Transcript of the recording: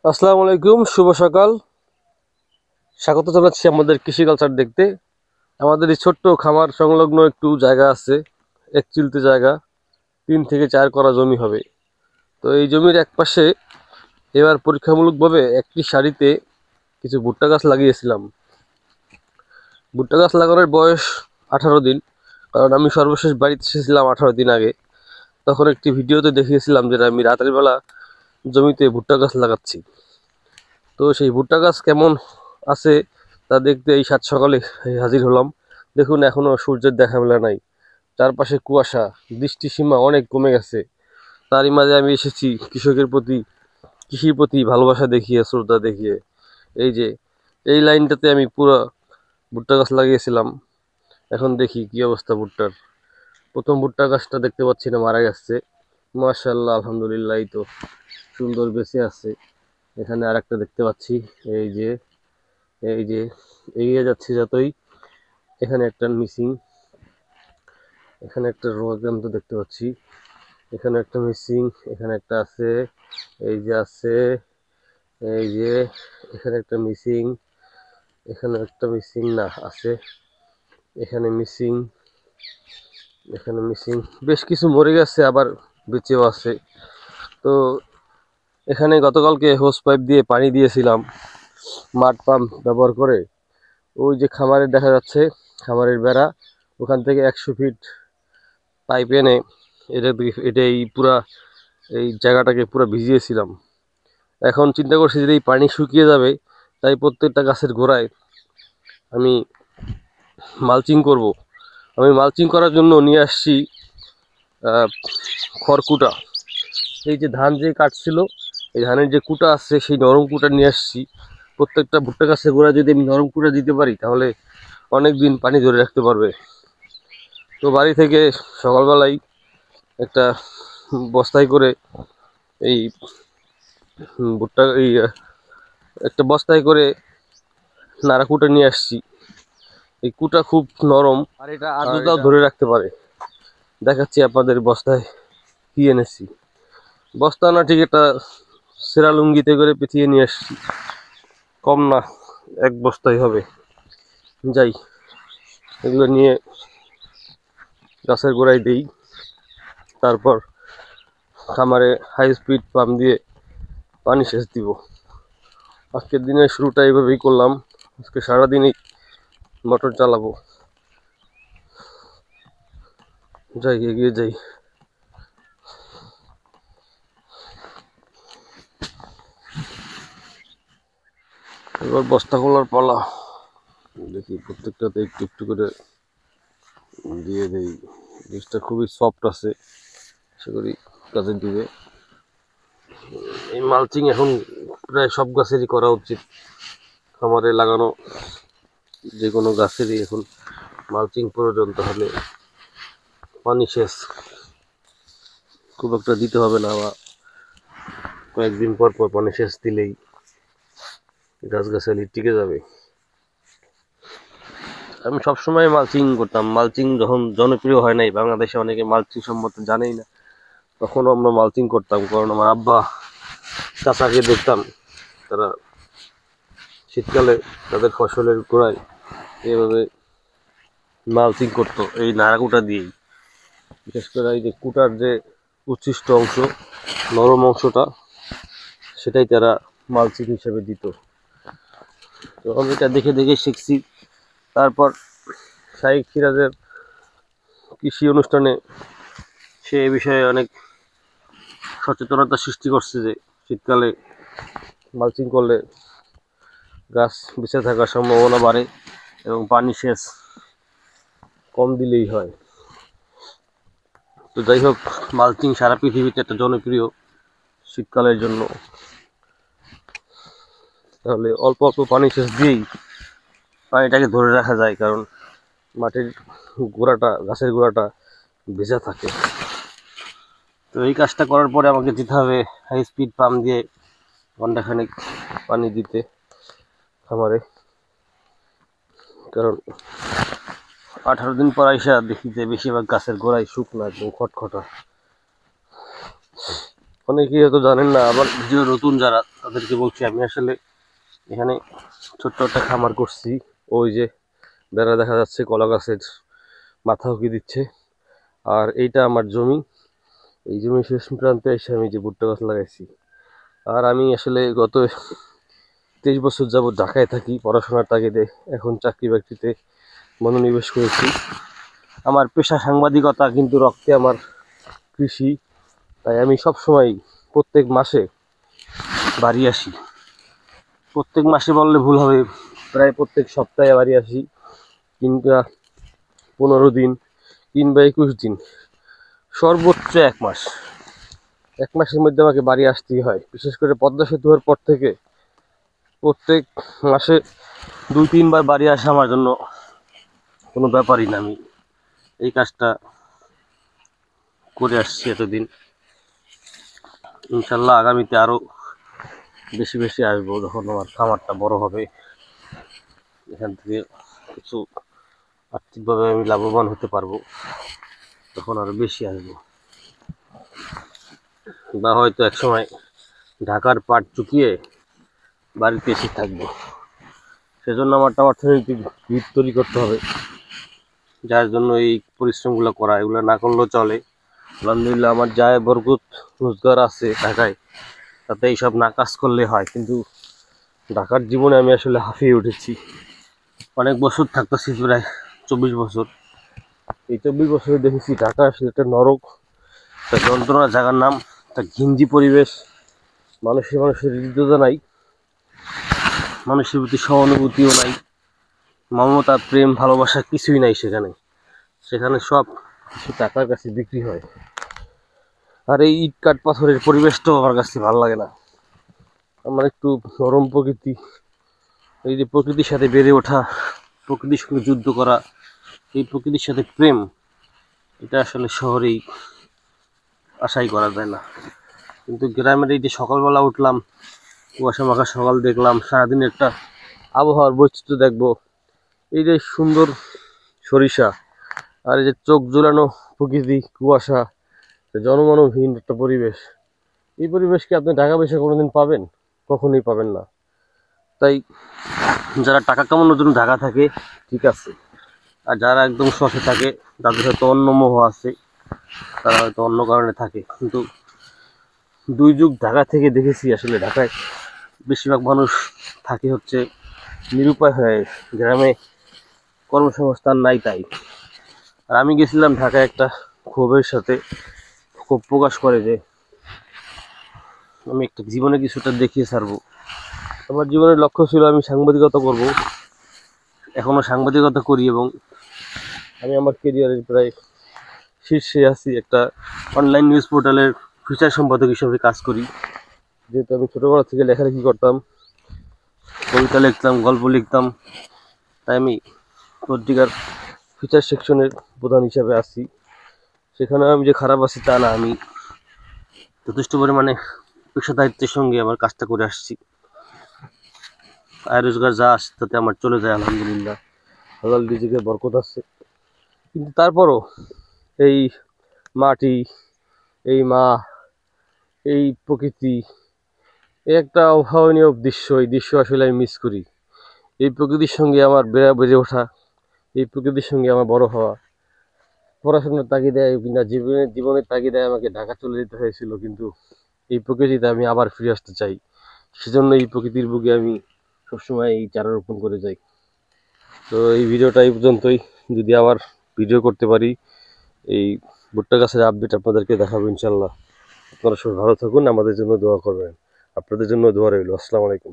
আসসালামু আলাইকুম, শুভ সকাল। স্বাগত জানাচ্ছি আমাদের কৃষি কালচার দেখতে। আমাদের এই ছোট্ট খামার সংলগ্ন একটু জায়গা আছে, এক চিলতে জায়গা, 3 থেকে 4 করা জমি হবে। তো এই জমির এক পাশে এবার পরীক্ষামূলকভাবে একটি সারিতে কিছু ভুট্টা গাছ লাগিয়েছিলাম। ভুট্টা গাছ লাগানোর বয়স 18 দিন, কারণ আমি সর্বশেষ বাড়িতে এসেছিলাম 18 দিন আগে। তখন একটি ভিডিওতে দেখিয়েছিলাম যে আমি রাতের বেলা জমিতে ভুট্টা গাছ লাগাচ্ছি। তো সেই ভুট্টা গাছ কেমন আছে তা দেখতে এই সাত সকালে হাজির হলাম। দেখুন, এখনো সূর্যের দেখা মেলা নাই, চারপাশে কুয়াশা, দৃষ্টি সীমা অনেক কমে গেছে। তারই মাঝে আমি এসেছি কৃষির প্রতি ভালোবাসা দেখিয়ে, শ্রদ্ধা দেখিয়ে। এই যে এই লাইনটাতে আমি পুরো ভুট্টা গাছ লাগিয়েছিলাম। এখন দেখি কি অবস্থা ভুট্টার। প্রথম ভুট্টা গাছটা দেখতে পাচ্ছি না, মারা গেছে। মাশাআল্লাহ, আলহামদুলিল্লাহ, এই তো সুন্দর বেঁচে আছে। এখানে আরেকটা দেখতে পাচ্ছি। এই যে এই যে এগিয়ে যাচ্ছে যতই, এখানে একটা মিসিং, এখানে একটা রোগাক্রান্ত দেখতে পাচ্ছি, এখানে একটা মিসিং, এখানে একটা আছে, এই যে আছে, এই যে এখানে একটা মিসিং, এখানে একটা মিসিং না আছে, এখানে মিসিং, এখানে মিসিং। বেশ কিছু মরে গেছে, আবার বেঁচেও আছে। তো এখানে গতকালকে হোস পাইপ দিয়ে পানি দিয়েছিলাম, মাড পাম্প ব্যবহার করে। ওই যে খামারে দেখা যাচ্ছে, খামারের বেড়া, ওখান থেকে 100 ফিট পাইপ এনে এটা এই পুরা এই জায়গাটাকে পুরো ভিজিয়েছিলাম। এখন চিন্তা করছি যে এই পানি শুকিয়ে যাবে, তাই প্রত্যেকটা গাছের গোড়ায় আমি মালচিং করব। আমি মালচিং করার জন্য নিয়ে আসছি খড়কুটা। এই যে ধান যে কাটছিল, এই ধানের যে কুটা আছে, সেই নরম কুটা নিয়ে আসছি। প্রত্যেকটা ভুট্টা গাছের গোড়ায় যদি আমি নরম কুটা দিতে পারি, তাহলে অনেক দিন পানি ধরে রাখতে পারবে। তো বাড়ি থেকে সকালবেলায় একটা বস্তায় করে এই ভুট্টা একটা বস্তায় করে নাড়া কুটা নিয়ে আসছি। এই কুটা খুব নরম আর এটা আর্দ্রতাও ধরে রাখতে পারে। দেখাচ্ছি আপনাদের বস্তায় কি এনেছি। বস্তা না ঠিক, একটা সেরা লুঙ্গিতে করে পেঁচিয়ে নিয়ে আসছি। কম না, 1 বস্তাই হবে। যাই, এগুলো নিয়ে গাছের গোড়ায় দিই, তারপর খামারে হাই স্পিড পাম্প দিয়ে পানি সেচ দিব। আজকের দিনের শুরুটা এইভাবেই করলাম। আজকে সারাদিনই মোটর চালাবো। যাই, এগিয়ে যাই। এবার বস্তা খোলার পালা। দেখি প্রত্যেকটাতে একটু একটু করে দিয়ে দেই। জিনিসটা খুবই সফট আছে, আশা করি কাজে দিবে। এই মালচিং এখন প্রায় সব গাছেরই করা উচিত। খামারে লাগানো যে কোনো গাছেরই এখন মালচিং প্রয়োজন। তাহলে পানি সেচ খুব একটা দিতে হবে না, বা কয়েকদিন পর পর পানি সেচ দিলেই গাছগাছালি টিকে যাবে। আমি সবসময় মালচিং করতাম। মালচিং যখন জনপ্রিয় হয় নাই বাংলাদেশে, অনেকে মালচিং সম্বন্ধে জানেই না, তখনও আমরা মালচিং করতাম। কারণ আমার আব্বা চাচাকে দেখতাম, তারা শীতকালে তাদের ফসলের গোড়ায় এভাবে মালচিং করতো এই নাড়াকুটা দিয়েই। বিশেষ করে এই যে কুটার যে উচ্ছিষ্ট অংশ, নরম অংশটা, সেটাই তারা মালচিং হিসেবে দিত। তো আমি এটা দেখে দেখে শিখছি। তারপর শাইখ সিরাজের কৃষি অনুষ্ঠানে সে এ বিষয়ে অনেক সচেতনতা সৃষ্টি করছে যে শীতকালে মালচিং করলে গাছ বেঁচে থাকার সম্ভাবনা বাড়ে এবং পানি সেচ কম দিলেই হয়। তো যাই হোক, মালচিং সারা পৃথিবীতে একটা জনপ্রিয় শীতকালের জন্য। তাহলে অল্প অল্প পানি সেচ দিয়েই পানিটাকে ধরে রাখা যায়, কারণ মাটির গোড়াটা, গাছের গোড়াটা ভেজা থাকে। তো এই কাজটা করার পরে আমাকে যেতে হবে হাই স্পিড পাম্প দিয়ে ঘন্টাখানেক পানি দিতে খামারে। কারণ 18 দিন পর আইসা দেখি যে বেশিরভাগ গাছের গোড়ায় শুকনো, একদম খটখটা। অনেকেই হয়তো জানেন না, আবার ভিডিও নতুন যারা তাদেরকে বলছি, আমি আসলে এখানে ছোট্ট একটা খামার করছি। ওই যে বেড়া দেখা যাচ্ছে, কলা গাছের মাথা উঁকি দিচ্ছে। আর এইটা আমার জমি। এই জমি শেষ প্রান্তে এসে আমি যে ভুট্টা গাছ লাগাইছি। আর আমি আসলে গত 23 বছর যাবৎ ঢাকায় থাকি পড়াশোনার তাগিদে। এখন চাকরি বাকরিতে মনোনিবেশ করেছি। আমার পেশা সাংবাদিকতা, কিন্তু রক্তে আমার কৃষি। তাই আমি সবসময় প্রত্যেক মাসে বাড়ি আসি। প্রত্যেক মাসে বললে ভুল হবে, প্রায় প্রত্যেক সপ্তাহে বাড়ি আসি, কিংবা 15 দিন কিংবা 21 দিন, সর্বোচ্চ 1 মাস। 1 মাসের মধ্যে আমাকে বাড়ি আসতেই হয়। বিশেষ করে পদ্মা সেতু হওয়ার পর থেকে প্রত্যেক মাসে 2-3 বার বাড়ি আসা আমার জন্য কোনো ব্যাপারই না। আমি এই কাজটা করে আসছি এতদিন। ইনশাল্লাহ আগামীতে আরও বেশি বেশি আসবো। যখন আমার খামারটা বড় হবে, এখান থেকে কিছু আর্থিকভাবে আমি লাভবান হতে পারবো, তখন আরো বেশি আসবো। বা হয়তো একসময় ঢাকার পাট চুকিয়ে বাড়িতে এসে থাকবো। সেজন্য আমার অর্থনৈতিক ভিত তৈরি করতে হবে, যার জন্য এই পরিশ্রমগুলো করা। এগুলো না করলেও চলে। আলহামদুলিল্লাহ আমার যায় বরকত রোজগার আছে ঢাকায়, তাতে এইসব না কাজ করলে হয়। কিন্তু ঢাকার জীবনে আমি আসলে হাঁফিয়ে উঠেছি। অনেক বছর থাকতেছি, প্রায় 24 বছর। এই 24 বছরে দেখেছি ঢাকা আসলে একটা নরক, একটা যন্ত্রণা জায়গার নাম, একটা ঘিঞ্জি পরিবেশ। মানুষের হৃদ্যতা নাই, মানুষের প্রতি সহানুভূতিও নাই, মমতা প্রেম ভালোবাসা কিছুই নাই সেখানে। সেখানে সব কিছু টাকার কাছে বিক্রি হয়। আর এই ইট কাঠ পাথরের পরিবেশটাও আমার কাছে ভালো লাগে না। আমার একটু নরম প্রকৃতি, এই যে প্রকৃতির সাথে বেড়ে ওঠা, প্রকৃতির সঙ্গে যুদ্ধ করা, এই প্রকৃতির সাথে প্রেম, এটা আসলে শহরেই আশাই করা যায় না। কিন্তু গ্রামের এই যে সকালবেলা উঠলাম, কুয়াশা মাখা সকাল দেখলাম, সারাদিন একটা আবহাওয়ার বৈচিত্র্য দেখবো, এই যে সুন্দর সরিষা, আর এই যে চোখ জোলানো প্রকৃতি, কুয়াশা, জনমানবহীন একটা পরিবেশ, এই পরিবেশকে আপনি ঢাকা বসে কোনোদিন পাবেন? কখনোই পাবেন না। তাই যারা টাকা কামানোর জন্য ঢাকা থাকে ঠিক আছে, আর যারা একদম শখে থাকে, তাদের হয়তো অন্য মোহ আছে, তারা হয়তো অন্য কারণে থাকে। কিন্তু দুই যুগ ঢাকা থেকে দেখেছি, আসলে ঢাকায় বেশিরভাগ মানুষ থাকে হচ্ছে নিরুপায় হয়ে। গ্রামে কর্মসংস্থান নাই তাই। আর আমি গেছিলাম ঢাকায় একটা ক্ষোভের সাথে, ক্ষোভ প্রকাশ করে যে আমি একটা জীবনে কিছুটা দেখিয়ে ছাড়বো। আমার জীবনের লক্ষ্য ছিল আমি সাংবাদিকতা করব, এখনো সাংবাদিকতা করি, এবং আমি আমার কেরিয়ারের প্রায় শীর্ষে আছি। একটা অনলাইন নিউজ পোর্টালের ফিচার সম্পাদক হিসেবে কাজ করি। যেহেতু আমি ছোটোবেলা থেকে লেখালেখি করতাম, কবিতা লিখতাম, গল্প লিখতাম, তাই আমি পত্রিকার ফিচার সেকশনের প্রধান হিসেবে আছি। সেখানে আমি যে খারাপ আছি তা না, আমি যথেষ্ট পরিমাণে পেশাদারিত্বের সঙ্গে আমার কাজটা করে আসছি। আয় রোজগার যা আসছে তাতে আমার চলে যায় আলহামদুলিল্লাহ, হালাল রিজিকের বরকত আছে। কিন্তু তারপরও এই মাটি, এই মা, এই প্রকৃতি, এই একটা অভাবনীয় দৃশ্য, এই দৃশ্য আসলে আমি মিস করি। এই প্রকৃতির সঙ্গে আমার বেড়ে ওঠা, এই প্রকৃতির সঙ্গে আমার বড় হওয়া, পড়াশোনার তাগিদায় কিনা জীবনের তাগিদায় আমাকে ঢাকা চলে যেতে হয়েছিল। কিন্তু এই প্রকৃতিতে আমি আবার ফিরে আসতে চাই। সেজন্য এই প্রকৃতির বুকে আমি সবসময় এই চারা রোপণ করে যাই। তো এই ভিডিওটা এই পর্যন্তই। যদি আবার ভিডিও করতে পারি, এই ভুট্টা গাছের আপডেট আপনাদেরকে দেখাবো ইনশাল্লাহ। আপনারা সবাই ভালো থাকুন, আমাদের জন্য দোয়া করবেন। আপনাদের জন্য দোয়া রইল। আসসালামু আলাইকুম।